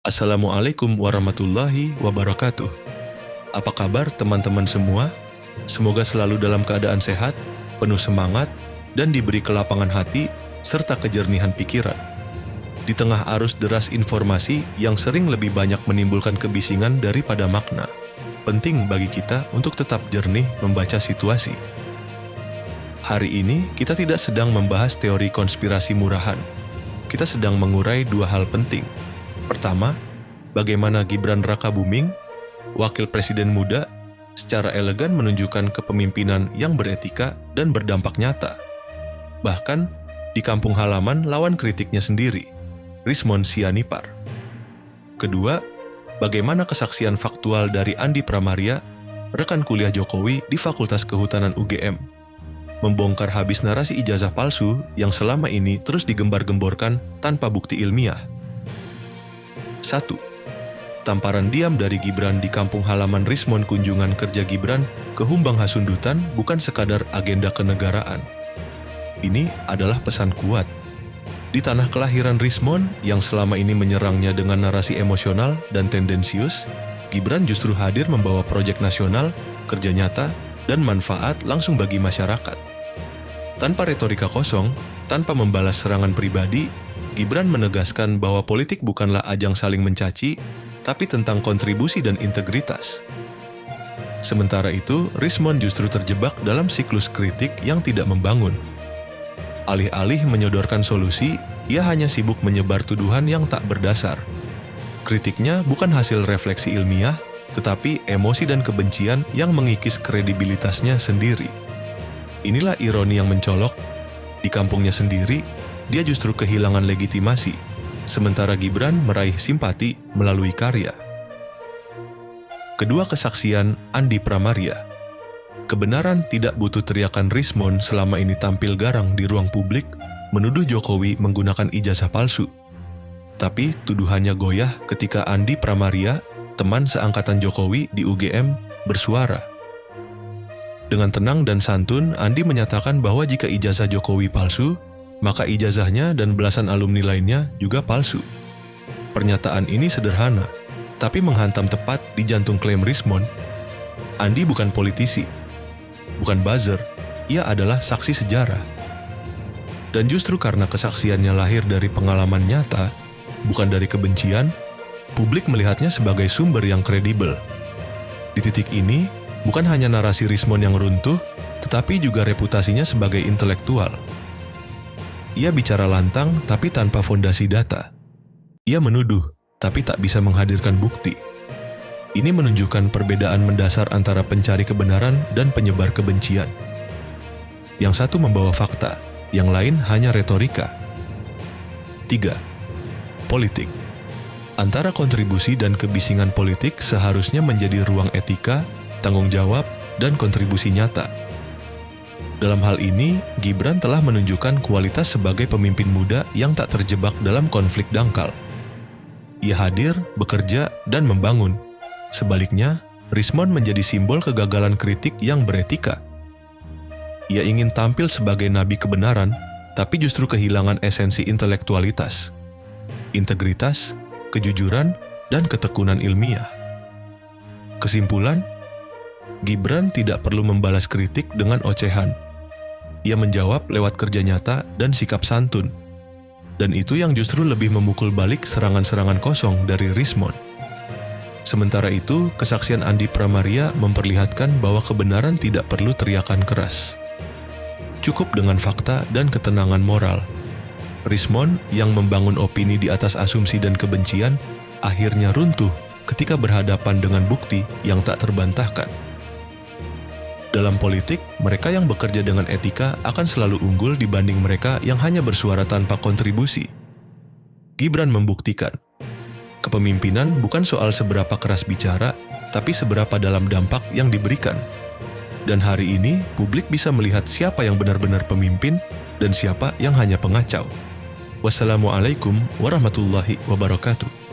Assalamualaikum warahmatullahi wabarakatuh. Apa kabar teman-teman semua? Semoga selalu dalam keadaan sehat, penuh semangat, dan diberi kelapangan hati serta kejernihan pikiran. Di tengah arus deras informasi yang sering lebih banyak menimbulkan kebisingan daripada makna, penting bagi kita untuk tetap jernih membaca situasi. Hari ini kita tidak sedang membahas teori konspirasi murahan. Kita sedang mengurai dua hal penting. Pertama, bagaimana Gibran Rakabuming, wakil presiden muda, secara elegan menunjukkan kepemimpinan yang beretika dan berdampak nyata. Bahkan, di kampung halaman lawan kritiknya sendiri, Rismon Sianipar. Kedua, bagaimana kesaksian faktual dari Andi Pramaria, rekan kuliah Jokowi di Fakultas Kehutanan UGM, membongkar habis narasi ijazah palsu yang selama ini terus digembar-gemborkan tanpa bukti ilmiah. 1. Tamparan diam dari Gibran di kampung halaman Rismon. Kunjungan kerja Gibran ke Humbang Hasundutan bukan sekadar agenda kenegaraan. Ini adalah pesan kuat. Di tanah kelahiran Rismon yang selama ini menyerangnya dengan narasi emosional dan tendensius, Gibran justru hadir membawa proyek nasional, kerja nyata, dan manfaat langsung bagi masyarakat. Tanpa retorika kosong, tanpa membalas serangan pribadi, Gibran menegaskan bahwa politik bukanlah ajang saling mencaci, tapi tentang kontribusi dan integritas. Sementara itu, Rismon justru terjebak dalam siklus kritik yang tidak membangun. Alih-alih menyodorkan solusi, ia hanya sibuk menyebar tuduhan yang tak berdasar. Kritiknya bukan hasil refleksi ilmiah, tetapi emosi dan kebencian yang mengikis kredibilitasnya sendiri. Inilah ironi yang mencolok. Di kampungnya sendiri, dia justru kehilangan legitimasi, sementara Gibran meraih simpati melalui karya. Kedua kesaksian Andi Pramaria. Kebenaran tidak butuh teriakan. Rismon selama ini tampil garang di ruang publik, menuduh Jokowi menggunakan ijazah palsu. Tapi tuduhannya goyah ketika Andi Pramaria, teman seangkatan Jokowi di UGM, bersuara. Dengan tenang dan santun, Andi menyatakan bahwa jika ijazah Jokowi palsu, maka ijazahnya dan belasan alumni lainnya juga palsu. Pernyataan ini sederhana, tapi menghantam tepat di jantung klaim Rismon. Andi bukan politisi, bukan buzzer, ia adalah saksi sejarah. Dan justru karena kesaksiannya lahir dari pengalaman nyata, bukan dari kebencian, publik melihatnya sebagai sumber yang kredibel. Di titik ini, bukan hanya narasi Rismon yang runtuh, tetapi juga reputasinya sebagai intelektual. Ia bicara lantang tapi tanpa fondasi data. Ia menuduh tapi tak bisa menghadirkan bukti. Ini menunjukkan perbedaan mendasar antara pencari kebenaran dan penyebar kebencian. Yang satu membawa fakta, yang lain hanya retorika. 3. Politik. Antara kontribusi dan kebisingan politik seharusnya menjadi ruang etika, tanggung jawab, dan kontribusi nyata. Dalam hal ini, Gibran telah menunjukkan kualitas sebagai pemimpin muda yang tak terjebak dalam konflik dangkal. Ia hadir, bekerja, dan membangun. Sebaliknya, Rismon menjadi simbol kegagalan kritik yang beretika. Ia ingin tampil sebagai nabi kebenaran, tapi justru kehilangan esensi intelektualitas, integritas, kejujuran, dan ketekunan ilmiah. Kesimpulan, Gibran tidak perlu membalas kritik dengan ocehan. Ia menjawab lewat kerja nyata dan sikap santun. Dan itu yang justru lebih memukul balik serangan-serangan kosong dari Rismon. Sementara itu, kesaksian Andi Pramaria memperlihatkan bahwa kebenaran tidak perlu teriakan keras. Cukup dengan fakta dan ketenangan moral. Rismon yang membangun opini di atas asumsi dan kebencian, akhirnya runtuh ketika berhadapan dengan bukti yang tak terbantahkan. Dalam politik, mereka yang bekerja dengan etika akan selalu unggul dibanding mereka yang hanya bersuara tanpa kontribusi. Gibran membuktikan, kepemimpinan bukan soal seberapa keras bicara, tapi seberapa dalam dampak yang diberikan. Dan hari ini, publik bisa melihat siapa yang benar-benar pemimpin dan siapa yang hanya pengacau. Wassalamualaikum warahmatullahi wabarakatuh.